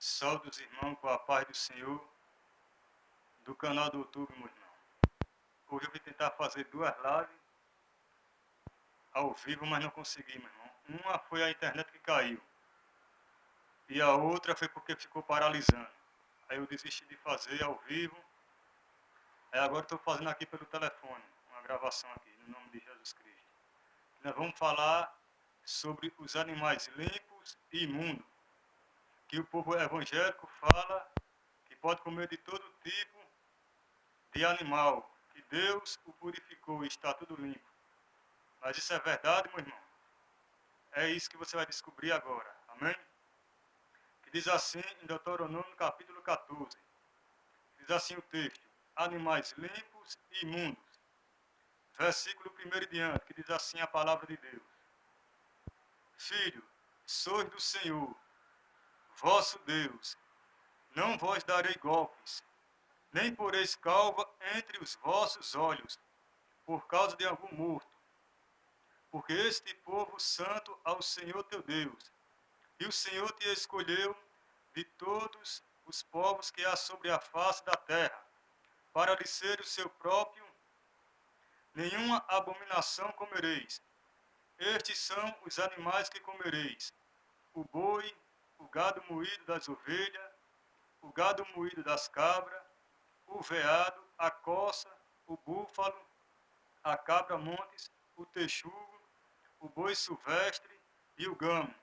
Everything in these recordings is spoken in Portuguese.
Saúde os irmãos com a paz do Senhor, do canal do YouTube, meu irmão. Hoje eu vim tentar fazer duas lives ao vivo, mas não consegui, meu irmão. Uma foi a internet que caiu e a outra foi porque ficou paralisando. Aí eu desisti de fazer ao vivo. Aí agora estou fazendo aqui pelo telefone, uma gravação aqui, no nome de Jesus Cristo. Nós vamos falar sobre os animais limpos e imundos, que o povo evangélico fala que pode comer de todo tipo de animal, que Deus o purificou e está tudo limpo. Mas isso é verdade, meu irmão? É isso que você vai descobrir agora. Amém? Que diz assim em Deuteronômio capítulo 14. Diz assim o texto: animais limpos e imundos. Versículo 1 e diante, que diz assim a palavra de Deus: Filho, sois do Senhor, vosso Deus, não vos darei golpes, nem poreis calva entre os vossos olhos, por causa de algum morto. Porque este povo santo ao Senhor teu Deus, e o Senhor te escolheu de todos os povos que há sobre a face da terra, para lhe ser o seu próprio, nenhuma abominação comereis. Estes são os animais que comereis: o boi, o gado moído das ovelhas, o gado moído das cabras, o veado, a coça, o búfalo, a cabra montes, o texugo, o boi silvestre e o gamo.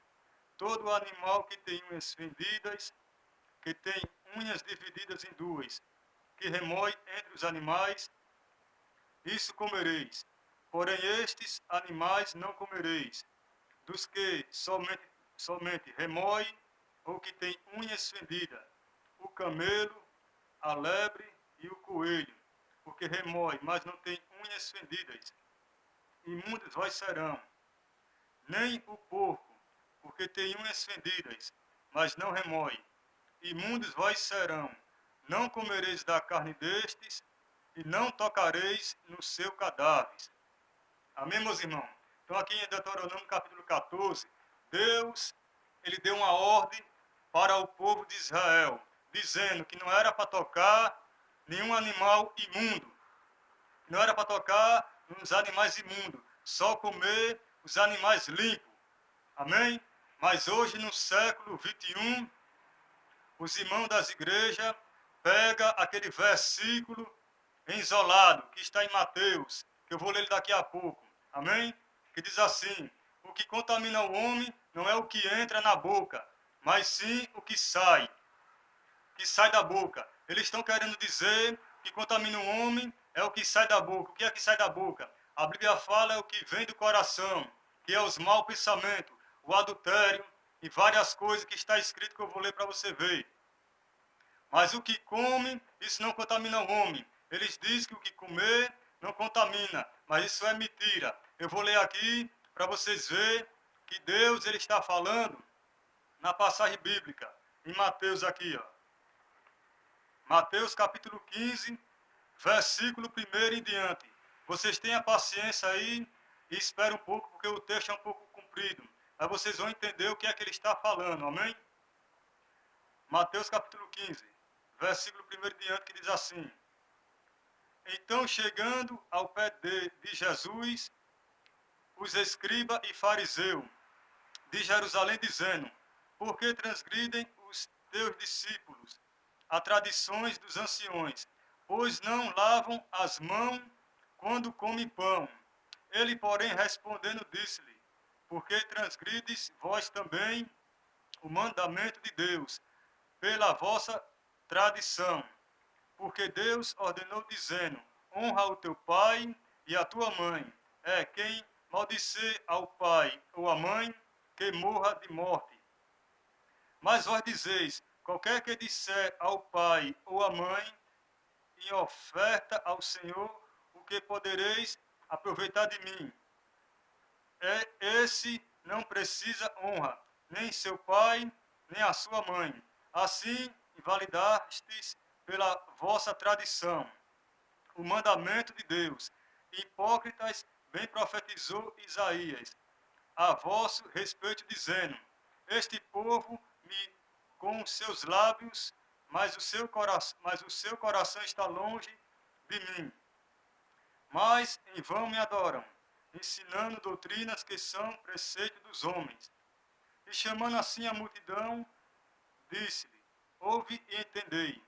Todo animal que tem unhas fendidas, que tem unhas divididas em duas, que remói entre os animais, isso comereis. Porém estes animais não comereis, dos que somente remói, ou que tem unhas fendidas, o camelo, a lebre e o coelho, porque remói, mas não tem unhas fendidas. Imundos vós serão. Nem o porco, porque tem unhas fendidas, mas não remói. Imundos vós serão. Não comereis da carne destes, e não tocareis no seu cadáver. Amém, meus irmãos? Então aqui em Deuteronômio capítulo 14, Deus, ele deu uma ordem para o povo de Israel, dizendo que não era para tocar nenhum animal imundo, não era para tocar nos animais imundos, só comer os animais limpos. Amém? Mas hoje, no século 21, os irmãos das igrejas pegam aquele versículo isolado, que está em Mateus, que eu vou ler daqui a pouco. Amém? Que diz assim: o que contamina o homem não é o que entra na boca, mas sim o que sai da boca. Eles estão querendo dizer que contamina o homem é o que sai da boca. O que é que sai da boca? A Bíblia fala é o que vem do coração, que é os maus pensamentos, o adultério e várias coisas que está escrito que eu vou ler para você ver. Mas o que come, isso não contamina o homem. Eles dizem que o que comer não contamina, mas isso é mentira. Eu vou ler aqui para vocês verem que Deus ele está falando na passagem bíblica, em Mateus aqui, ó. Mateus capítulo 15, versículo 1 em diante. Vocês tenham paciência aí e esperem um pouco, porque o texto é um pouco comprido. Aí vocês vão entender o que é que ele está falando, amém? Mateus capítulo 15, versículo 1 em diante, que diz assim: Então, chegando ao pé de Jesus, os escribas e fariseus de Jerusalém, dizendo: Por que transgridem os teus discípulos as tradições dos anciões, pois não lavam as mãos quando comem pão? Ele, porém, respondendo, disse-lhe: Por que transgrides vós também o mandamento de Deus, pela vossa tradição? Porque Deus ordenou, dizendo: Honra o teu pai e a tua mãe. É quem maldizer ao pai ou à mãe, que morra de morte. Mas vós dizeis: qualquer que disser ao pai ou à mãe, em oferta ao Senhor, o que podereis aproveitar de mim? Esse não precisa honra, nem seu pai, nem a sua mãe. Assim, invalidastes pela vossa tradição o mandamento de Deus. Hipócritas, bem profetizou Isaías a vosso respeito, dizendo: Este povo me com os seus lábios, mas o seu coração está longe de mim. Mas em vão me adoram, ensinando doutrinas que são preceito dos homens. E chamando assim a multidão, disse-lhe: ouve e entendei.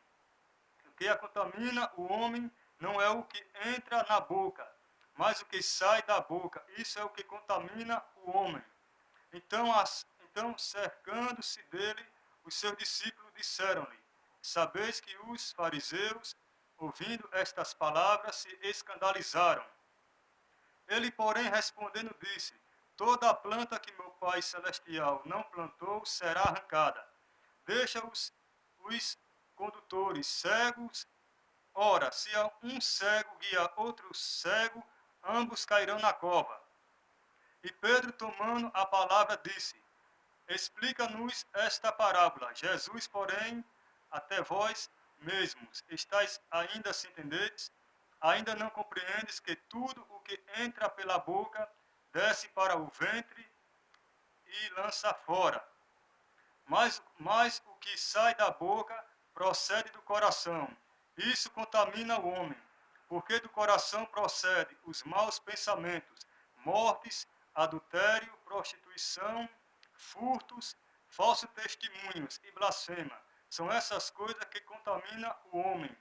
O que a contamina o homem não é o que entra na boca, mas o que sai da boca. Isso é o que contamina o homem. Então cercando-se dele, os seus discípulos disseram-lhe: sabeis que os fariseus, ouvindo estas palavras, se escandalizaram. Ele, porém, respondendo, disse: toda a planta que meu Pai Celestial não plantou será arrancada. Deixa os condutores cegos. Ora, se um cego guia outro cego, ambos cairão na cova. E Pedro, tomando a palavra, disse: explica-nos esta parábola. Jesus, porém, até vós mesmos estáis ainda sem entenderes? Ainda não compreendes que tudo o que entra pela boca desce para o ventre e lança fora? Mas o que sai da boca procede do coração. Isso contamina o homem, porque do coração procede os maus pensamentos, mortes, adultério, prostituição, furtos, falsos testemunhos e blasfema. São essas coisas que contaminam o homem.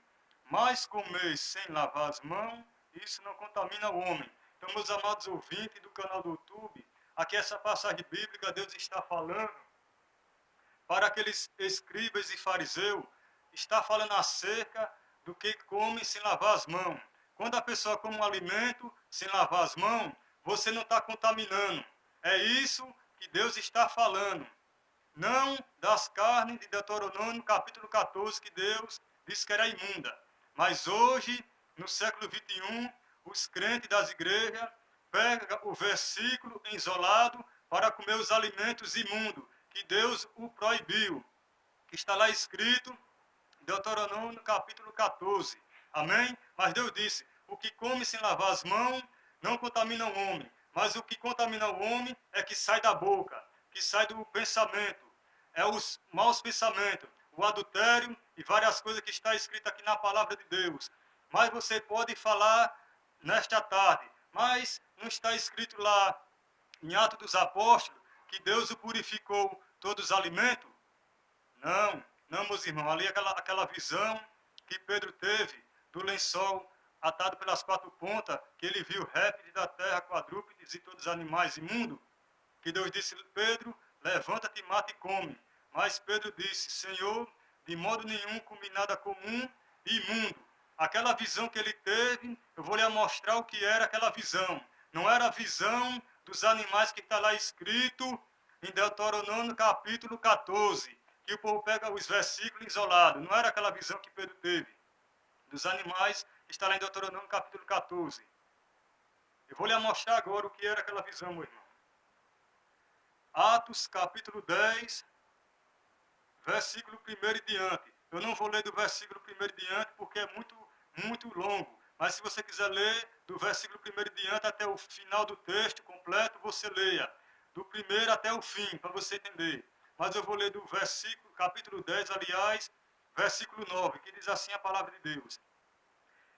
Mas comer sem lavar as mãos, isso não contamina o homem. Então, meus amados ouvintes do canal do YouTube, aqui essa passagem bíblica, Deus está falando para aqueles escribas e fariseus, está falando acerca do que come sem lavar as mãos. Quando a pessoa come um alimento sem lavar as mãos, você não está contaminando. É isso que Deus está falando. Não das carnes de Deuteronômio, capítulo 14, que Deus disse que era imunda. Mas hoje, no século 21, os crentes das igrejas pegam o versículo isolado para comer os alimentos imundos, que Deus o proibiu, que está lá escrito, Deuteronômio capítulo 14. Amém? Mas Deus disse: o que come sem lavar as mãos não contamina o homem, mas o que contamina o homem é que sai da boca, que sai do pensamento, é os maus pensamentos, o adultério e várias coisas que está escrito aqui na palavra de Deus. Mas você pode falar nesta tarde, mas não está escrito lá em Atos dos Apóstolos que Deus o purificou todos os alimentos? Não, não, meus irmãos. Ali aquela visão que Pedro teve do lençol atado pelas quatro pontas, que ele viu répteis da terra, quadrúpedes e todos os animais imundos, que Deus disse: Pedro, levanta-te, mata e come. Mas Pedro disse: Senhor, de modo nenhum comi nada comum e imundo. Aquela visão que ele teve, eu vou lhe mostrar o que era aquela visão. Não era a visão dos animais que está lá escrito em Deuteronômio capítulo 14, que o povo pega os versículos isolados. Não era aquela visão que Pedro teve dos animais, que está lá em Deuteronômio capítulo 14. Eu vou lhe mostrar agora o que era aquela visão, meu irmão. Atos capítulo 10, versículo 1 e diante. Eu não vou ler do versículo 1 e diante porque é muito longo. Mas se você quiser ler do versículo 1 e diante até o final do texto completo, você leia. Do primeiro até o fim, para você entender. Mas eu vou ler do versículo, capítulo 10, aliás, versículo 9, que diz assim a palavra de Deus.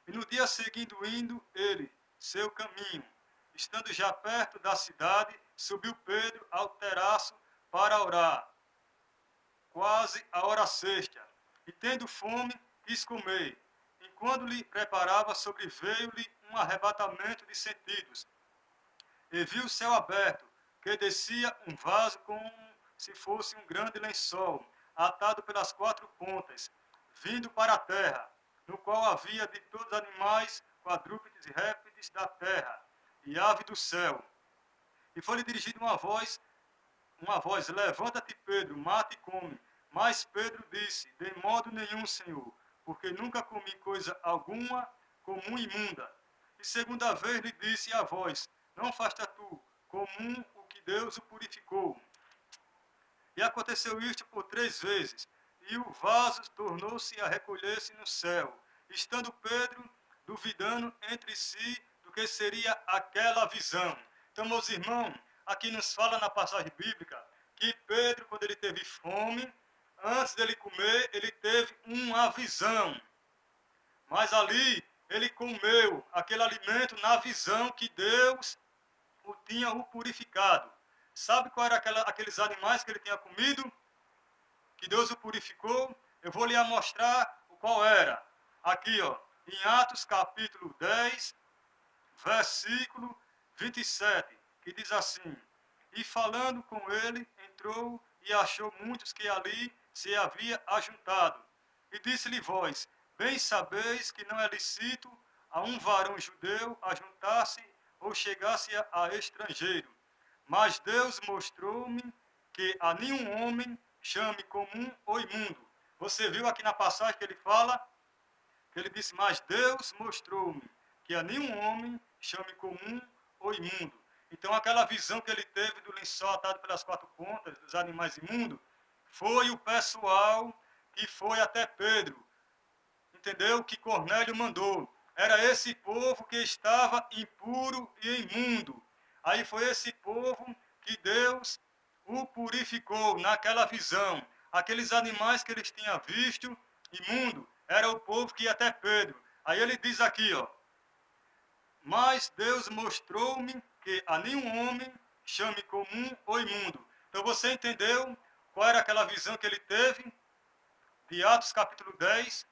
E no dia seguinte, indo ele, seu caminho, estando já perto da cidade, subiu Pedro ao terraço para orar, quase a hora sexta. E tendo fome, quis comer. Enquanto lhe preparava, sobreveio-lhe um arrebatamento de sentidos. E viu o céu aberto, que descia um vaso como se fosse um grande lençol, atado pelas quatro pontas, vindo para a terra, no qual havia de todos os animais, quadrúpedes e répteis da terra, e ave do céu. E foi-lhe dirigida uma voz, levanta-te, Pedro, mata e come. Mas Pedro disse: de modo nenhum, Senhor, porque nunca comi coisa alguma comum e imunda. E segunda vez lhe disse a voz: não faça tu comum o que Deus o purificou. E aconteceu isto por 3 vezes, e o vaso tornou-se a recolher-se no céu, estando Pedro duvidando entre si do que seria aquela visão. Então, meus irmãos, aqui nos fala na passagem bíblica que Pedro, quando ele teve fome, antes dele comer, ele teve uma visão. Mas ali ele comeu aquele alimento na visão que Deus o tinha o purificado. Sabe qual era aqueles animais que ele tinha comido? Que Deus o purificou? Eu vou lhe mostrar qual era. Aqui, ó, em Atos capítulo 10, versículo 27, que diz assim: E falando com ele, entrou e achou muitos que ali se havia ajuntado. E disse-lhe vós: Bem sabeis que não é lícito a um varão judeu ajuntar-se ou chegar-se a estrangeiro. Mas Deus mostrou-me que a nenhum homem chame comum ou imundo. Você viu aqui na passagem que ele fala, que ele disse: Mas Deus mostrou-me que a nenhum homem chame comum ou imundo. Então, aquela visão que ele teve do lençol atado pelas quatro pontas, dos animais imundos, foi o pessoal que foi até Pedro. Entendeu? Que Cornélio mandou. Era esse povo que estava impuro e imundo. Aí foi esse povo que Deus o purificou naquela visão. Aqueles animais que eles tinham visto, imundo, era o povo que ia até Pedro. Aí ele diz aqui, ó: Mas Deus mostrou-me que a nenhum homem chame comum ou imundo. Então você entendeu qual era aquela visão que ele teve? De Atos capítulo 10.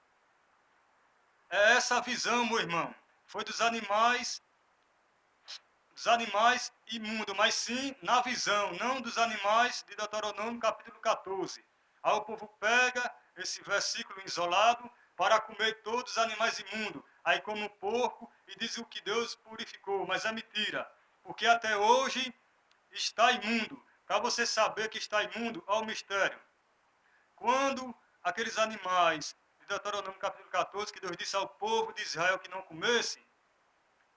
É essa visão, meu irmão. Foi dos animais imundos, mas sim na visão, não dos animais de Deuteronômio capítulo 14. Aí o povo pega esse versículo isolado para comer todos os animais imundos. Aí come o porco e diz o que Deus purificou, mas é mentira. Porque até hoje está imundo. Para você saber que está imundo, olha o mistério. Quando aqueles animais de Deuteronômio capítulo 14, que Deus disse ao povo de Israel que não comesse,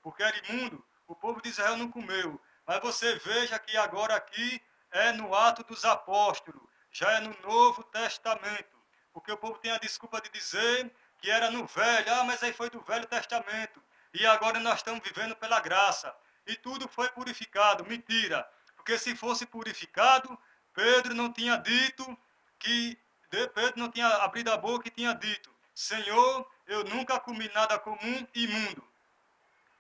porque era imundo, o povo de Israel não comeu. Mas você veja que agora aqui é no Ato dos Apóstolos, já é no Novo Testamento. Porque o povo tem a desculpa de dizer que era no Velho, mas aí foi do Velho Testamento. E agora nós estamos vivendo pela graça. E tudo foi purificado. Mentira. Porque se fosse purificado, Pedro não tinha dito que Pedro não tinha abrido a boca e tinha dito: Senhor, eu nunca comi nada comum e imundo.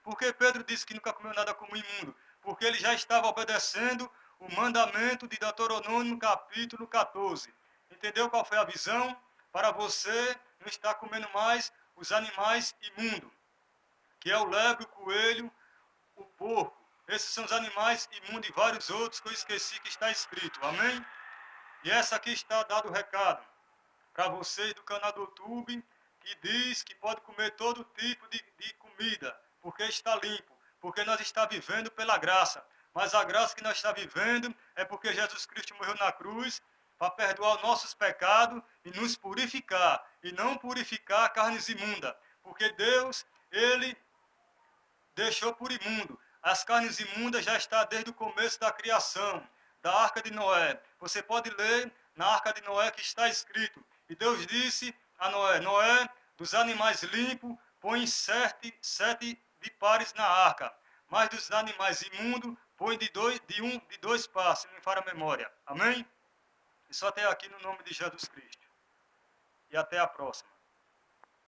Por que Pedro disse que nunca comeu nada comum e imundo? Porque ele já estava obedecendo o mandamento de Deuteronômio capítulo 14. Entendeu qual foi a visão? Para você não estar comendo mais os animais imundos, que é o lebre, o coelho, o porco. Esses são os animais imundos e vários outros que eu esqueci que está escrito. Amém? E essa aqui está dado o recado para vocês do canal do YouTube, que diz que pode comer todo tipo de comida, porque está limpo, porque nós está vivendo pela graça. Mas a graça que nós está vivendo é porque Jesus Cristo morreu na cruz para perdoar os nossos pecados e nos purificar, e não purificar carnes imundas, porque Deus, Ele deixou por imundo. As carnes imundas já está desde o começo da criação, da Arca de Noé. Você pode ler na Arca de Noé que está escrito: E Deus disse a Noé: Noé, dos animais limpos, põe sete de pares na arca, mas dos animais imundos, põe de dois pares, se não me falha a memória. Amém? Isso até aqui no nome de Jesus Cristo. E até a próxima.